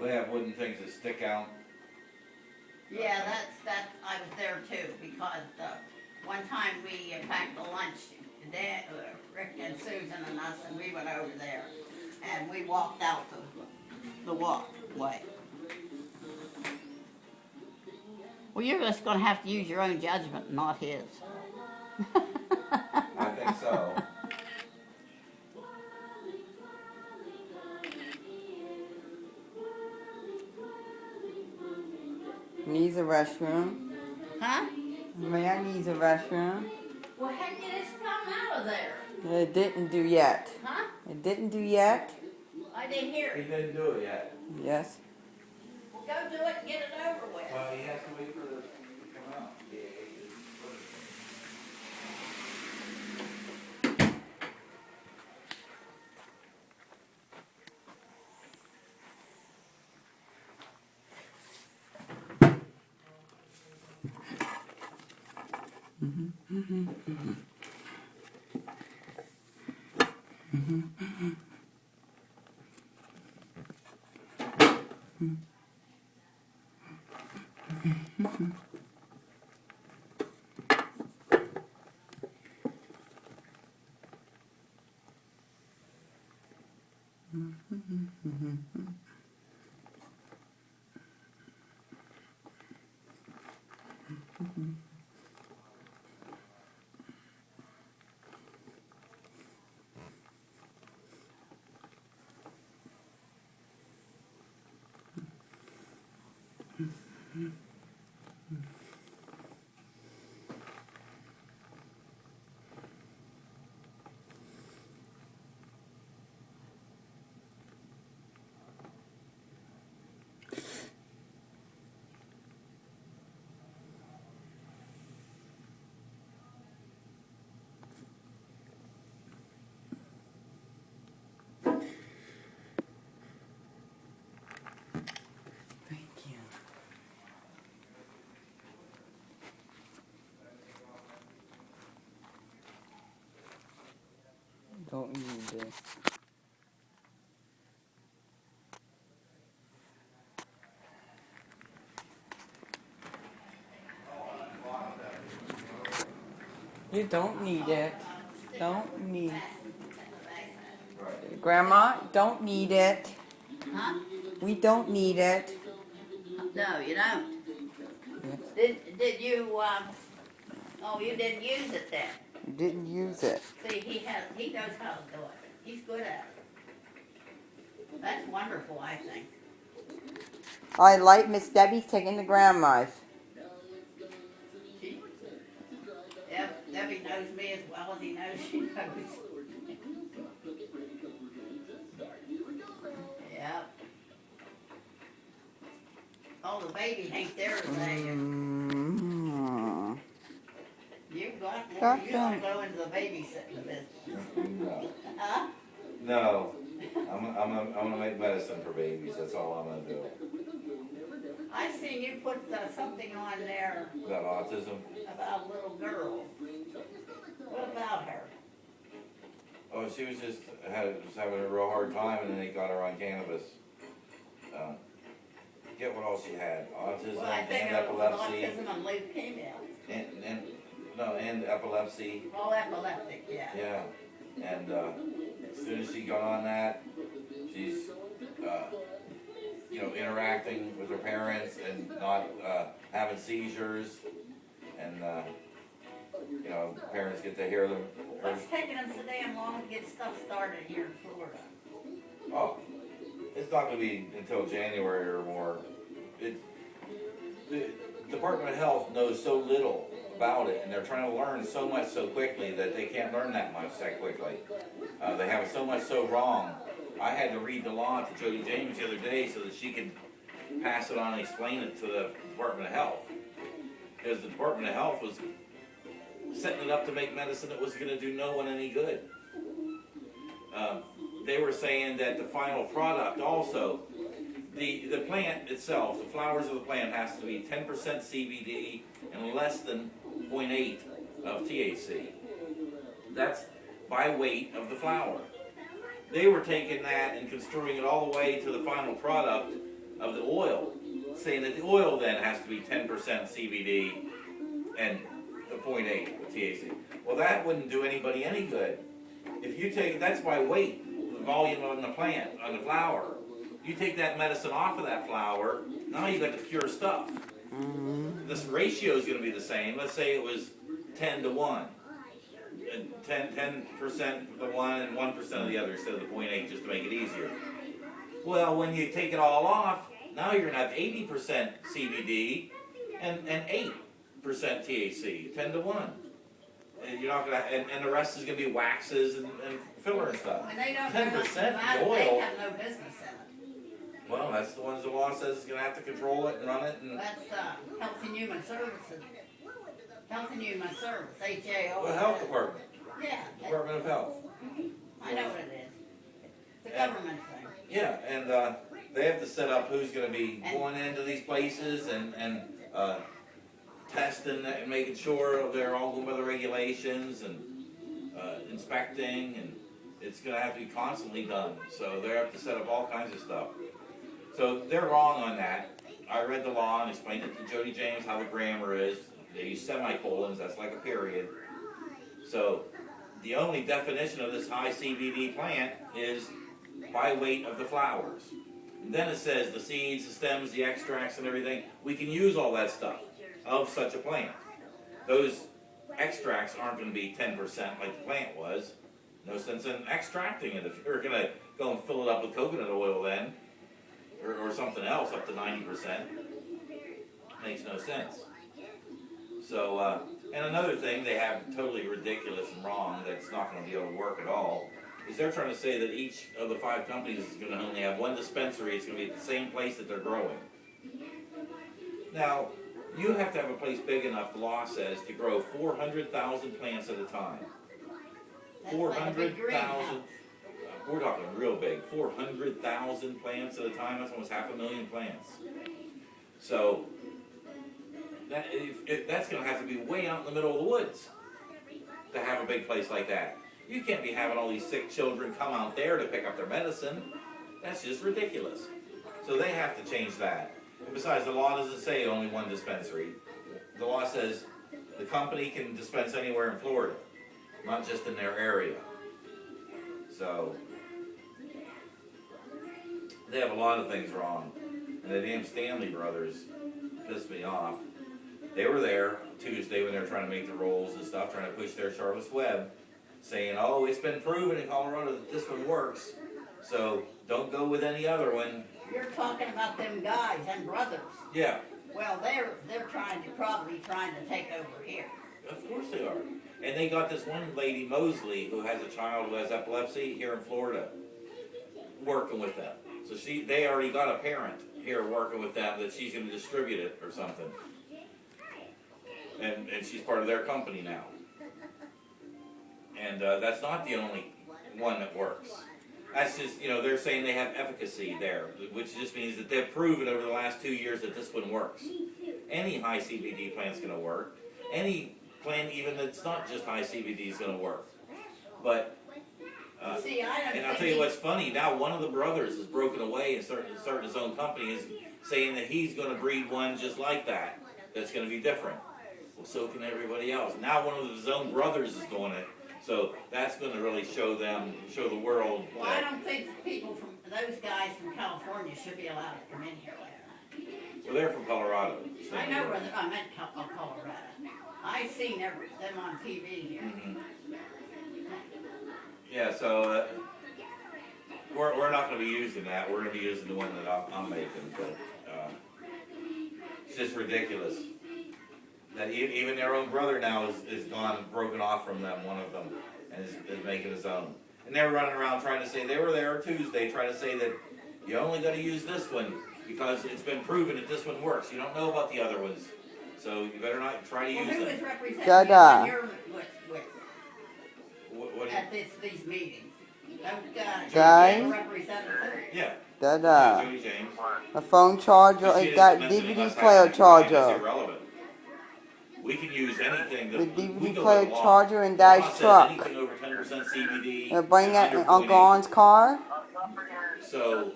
they have wooden things that stick out. Yeah, I was there too, because one time we packed a lunch, Dad, Rick and Susan and us, and we went over there, and we walked out the walkway. Well, you're just gonna have to use your own judgment, not his. I think so. Needs a restroom. Huh? Man needs a restroom. Well, heck, it has come out of there. It didn't do yet. Huh? It didn't do yet. I didn't hear He it. didn't do it yet. Yes. Well, go do it and get it over with. Well, he has to wait for the to come out. Thank you. Don't need it. You don't need it. Don't need. Grandma, don't need it. Huh? We don't need it. No, you don't. Yes. Did you, oh, you didn't use it then? Didn't use it. See, he knows how to do it. He's good at it. That's wonderful, I think. I like Miss Debbie's taking the grandma's. Debbie knows me as well as he knows she knows. Yep. Oh, the baby ain't there today. Mm. You've got more. Got You gotta them. go into the babysitting business. No. Huh? No. I'm gonna make medicine for babies. That's all I'm gonna do. I seen you put something on there About autism. about a little girl. What about her? Oh, she was just having a real hard time, and then they got her on cannabis. Forget what all she had: autism Well, I think and it was epilepsy, autism and leukemia. and epilepsy. All epileptic, yeah. Yeah, and as soon as she got on that, she's interacting with her parents and not having seizures, and parents get to hear them. What's taking them so damn long to get stuff started here in Florida? Oh, it's not going to be until January or more. The Department of Health knows so little about it, and they're trying to learn so much so quickly that they can't learn that much that quickly. They have so much so wrong. I had to read the law to Jody James the other day so that she could pass it on and explain it to the Department of Health. Because the Department of Health was setting it up to make medicine that was going to do no one any good. They were saying that the final product also, the plant itself, the flowers of the plant has to be 10% CBD and less than 0.8 of THC. That's by weight of the flower. They were taking that and construing it all the way to the final product of the oil, saying that the oil then has to be 10% CBD and the 0.8 of THC. Well, that wouldn't do anybody any good. If you take, that's by weight, the volume on the plant, on the flower. You take that medicine off of that flower, now you got the pure stuff. This ratio is going to be the same. Let's say it was 10 to 1. And 10% of the one and 1% of the other instead of the 0.8, just to make it easier. Well, when you take it all off, now you're going to have 80% CBD and 8% THC, 10 to 1. And you're not going to, and the rest is going to be waxes and filler and stuff. When they don't 10% know nothing about it, oil. they have no business in it. Well, that's the ones the law says is going to have to control it and run it. And That's Health and Human Services. Health and Human Service, HAO. the health department, Yeah, Department of Health. I know what it is. It's a And- government thing. Yeah, and they have to set up who's going to be going into these places and testing and making sure they're all going by the regulations and inspecting, and it's going to have to be constantly done. So they have to set up all kinds of stuff. So they're wrong on that. I read the law and explained it to Jody James how the grammar is. They use semicolons, that's like a period. So the only definition of this high CBD plant is by weight of the flowers. And then it says the seeds, the stems, the extracts and everything. We can use all that stuff of such a plant. Those extracts aren't going to be 10% like the plant was. No sense in extracting it. If you're going to go and fill it up with coconut oil then, or something else up to 90%, makes no sense. So, and another thing they have totally ridiculous and wrong that's not going to be able to work at all is they're trying to say that each of the 5 companies is going to only have one dispensary. It's going to be at the same place that they're growing. Now, you have to have a place big enough, the law says, to grow 400,000 plants at a time. That's like a big 400,000. greenhouse. We're talking real big. 400,000 plants at a time. That's almost 500,000 plants. So that's going to have to be way out in the middle of the woods to have a big place like that. You can't be having all these sick children come out there to pick up their medicine. That's just ridiculous. So they have to change that. And besides, the law doesn't say only one dispensary. The law says the company can dispense anywhere in Florida, not just in their area. So they have a lot of things wrong. And the damn Stanley brothers pissed me off. They were there Tuesday when they were trying to make the rolls and stuff, trying to push their Charlotte's Web, saying, oh, it's been proven in Colorado that this one works, so don't go with any other one. You're talking about them guys and brothers. Yeah, Well, they're probably trying to take over here. of course they are. And they got this one lady, Mosley, who has a child who has epilepsy here in Florida, working with them. So they already got a parent here working with them that she's going to distribute it or something. And she's part of their company now. And that's not the only one that works. That's just, they're saying they have efficacy there, which just means that they've proven over the last 2 years that this one works. Any high CBD plant's going to work. Any plant even that's not just high CBD is going to work. But, See, I don't and I'll think tell you what's funny, now one of the brothers has broken away and started his own company, is saying that he's going to breed one just like that, that's going to be different. Well, so can everybody else. Now one of his own brothers is doing it. So that's going to really show the world. Well, I don't think those guys from California should be allowed to come in here like that. Well, they're from Colorado. So I know where I meant Colorado. I've seen them on TV here. Mhm. Yeah, so we're not going to be using that. We're going to be using the one that I'm making. But it's just ridiculous that even their own brother now is gone, broken off from them, one of them, and is making his own. And they're running around trying to say, they were there Tuesday trying to say that you only got to use this one because it's been proven that this one works. You don't know about the other ones, so you better not try to Well, use who them. is representing Da-da. you when you're with What do you- at these meetings? Don't Guys? representative. yeah, Da-da. Jody James. A phone charger, You see it this got mentioning DVD us player having a plan is charger. irrelevant. We can use anything that The we DVD go player by law. charger and The law Dad's says truck. Anything over 10% CBD. Bring that under in Uncle 0.8. On's car. So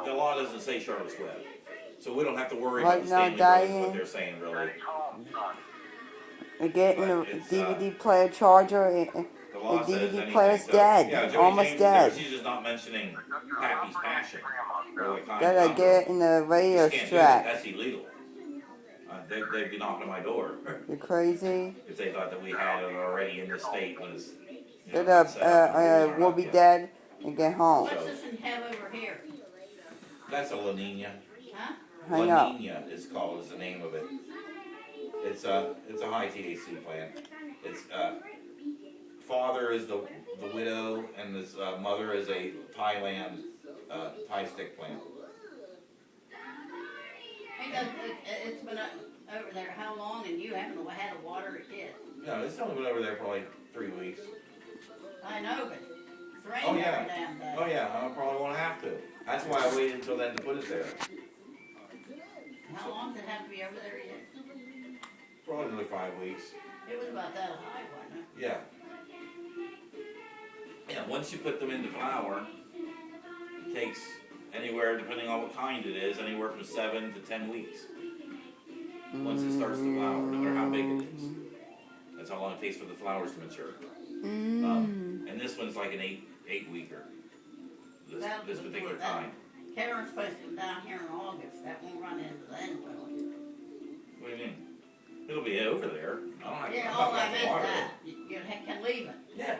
the law doesn't say Charlotte's Web, so we don't have to worry Right about the now, Stanley Brothers, what Diane. they're saying really. They're getting But the it's, DVD player charger. The The law says DVD anything, player's so, dead. yeah, Joey Almost James, dead. she's just not mentioning Pappy's Passion, or the kind Gotta of get in the radio Just can't do that. strap. That's illegal. They'd be knocking on my door You crazy? if they thought that we had it already in the state when it's, Get up. We'll be dead and get home. What's this in have over here? That's a La Nina. Huh? Hang La up. Nina is called, is the name of it. It's a high THC plant. It's, father is the widow, and this, mother is a Thailand, Thai stick plant. Hey, it's been over there how long, and you haven't had to water it yet? No, it's only been over there for like 3 weeks. I know, but it's Oh, raining yeah. every damn day. Oh yeah, I probably won't have to. That's why I waited until then to put it there. How long does it have to be over there yet? Probably another 5 weeks. It was about that high, wasn't it? Yeah. Yeah, once you put them into flour, it takes anywhere, depending on what kind it is, anywhere from 7 to 10 weeks. Once it starts to flower, no matter how big it is. That's how long it takes for the flowers to mature. And this one's like an eight weeker. This particular kind. Karen's supposed to come down here in August. That won't run into then, will it? What do you mean? It'll be over there. I don't have, Yeah, I'm all not I gonna meant water that. You can leave it. it. Yeah.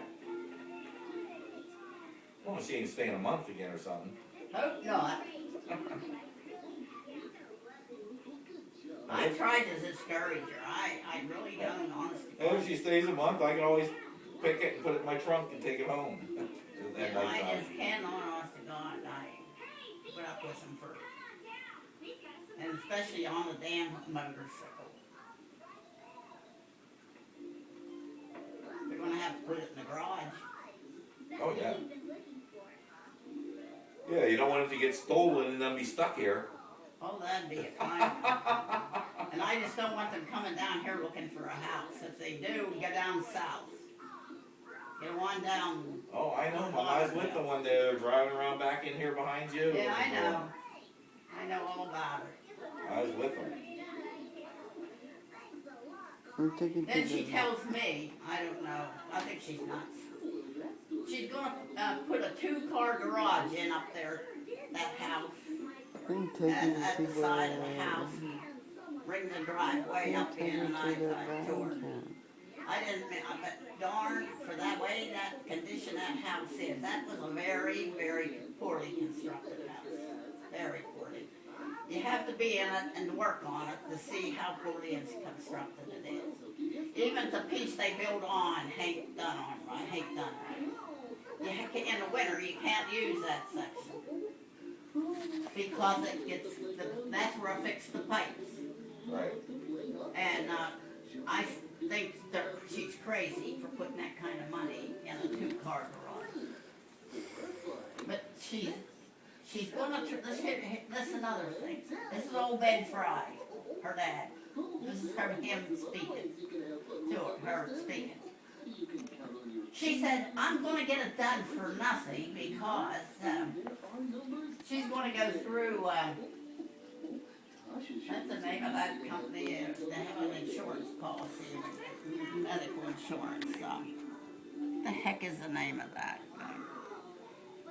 Well, she ain't staying a month again or something. Hope not. I tried to discourage her. I really don't, honestly. Well, if she stays a month, I can always pick it and put it in my trunk and take it home. At I nighttime. just cannot, honest to God, I put up with them for, and especially on the damn motorcycle. They're gonna have to put it in the garage. Oh, yeah. Yeah, you don't want it to get stolen and then be stuck here. Oh, that'd be a crime. And I just don't want them coming down here looking for a house. If they do, go down south. Get one down. Oh, I know. I was with them one day. They were driving around back in here behind you. Yeah, I know. I know all about it. I was with them. I'm taking Then she to tells me, I don't know, I think she's nuts. She's gonna put a 2-car garage in up there, that house, I'm taking at to the side of the house, and bring the driveway up in, and I told her. I didn't, but darn, for that way, that condition that house is, that was a very, very poorly constructed house. Very poorly. You have to be in it and work on it to see how poorly it's constructed it is. Even the piece they build on ain't done on right, ain't done right. In the winter, you can't use that section. Because it gets, that's where I fix the pipes. Right. And I think that she's crazy for putting that kind of money in a 2-car garage. But she's gonna, this is another thing. This is old Ben Fry, her dad. This is him speaking to her speaking. She said, I'm gonna get it done for nothing because she's gonna go through, that's the name of that company, they have an insurance policy, medical insurance, the heck is the name of that?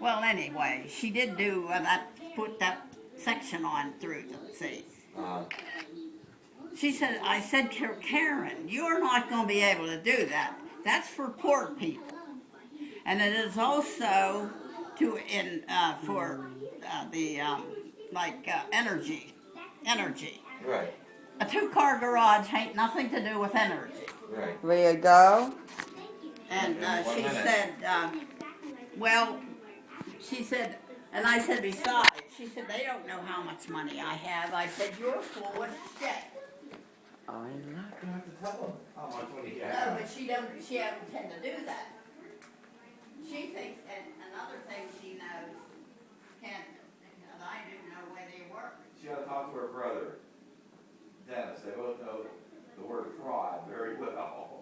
Well, anyway, she did do that, put that section on through the sea. She said, I said, Karen, you're not going to be able to do that. That's for poor people. And it is also for energy. Right. A 2-car garage ain't nothing to do with energy. Right. Ready to go? And One she minute. said, she said, and I said, besides, she said, they don't know how much money I have. I said, you're full of shit. I love You don't have to tell them how much money you No, have. but she don't tend to do that. She thinks, and another thing she knows, and I do know where they work. She ought to talk to her brother, Dennis. They both know the word fraud very well.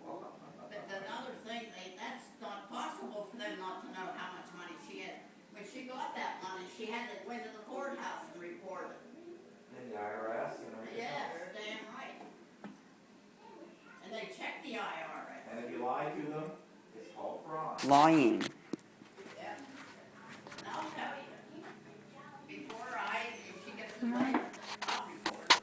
But another thing, that's not possible for them not to know how much money she had. When she got that money, she had to go into the court courthouse and report it. And the IRS and everything. Yeah, they're damn right. And they check the IRS. And if you lie to them, it's called fraud. Lying. Yeah. And I'll tell you, if she gets the letter, I'll report her.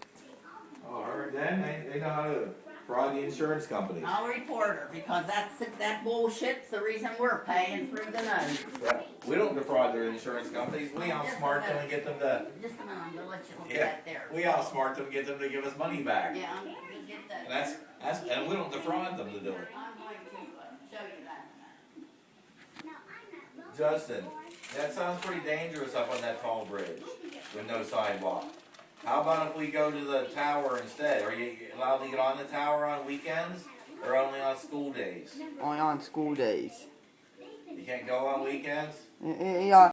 Oh, her, then they know how to fraud the insurance companies. I'll report her, because that bullshit's the reason we're paying through the nose. Yeah. We don't defraud their insurance companies. We outsmart them and get them to. Just a minute, I'm gonna let you look Yeah. at that there. We outsmart them and get them to give us money back. Yeah, I'm gonna get that. And and we don't defraud them to do it. I'm going to show you that in a minute. Justin, that sounds pretty dangerous up on that tall bridge with no sidewalk. How about if we go to the tower instead? Are you allowed to get on the tower on weekends or only on school days? Only on school days. You can't go on weekends? Yeah,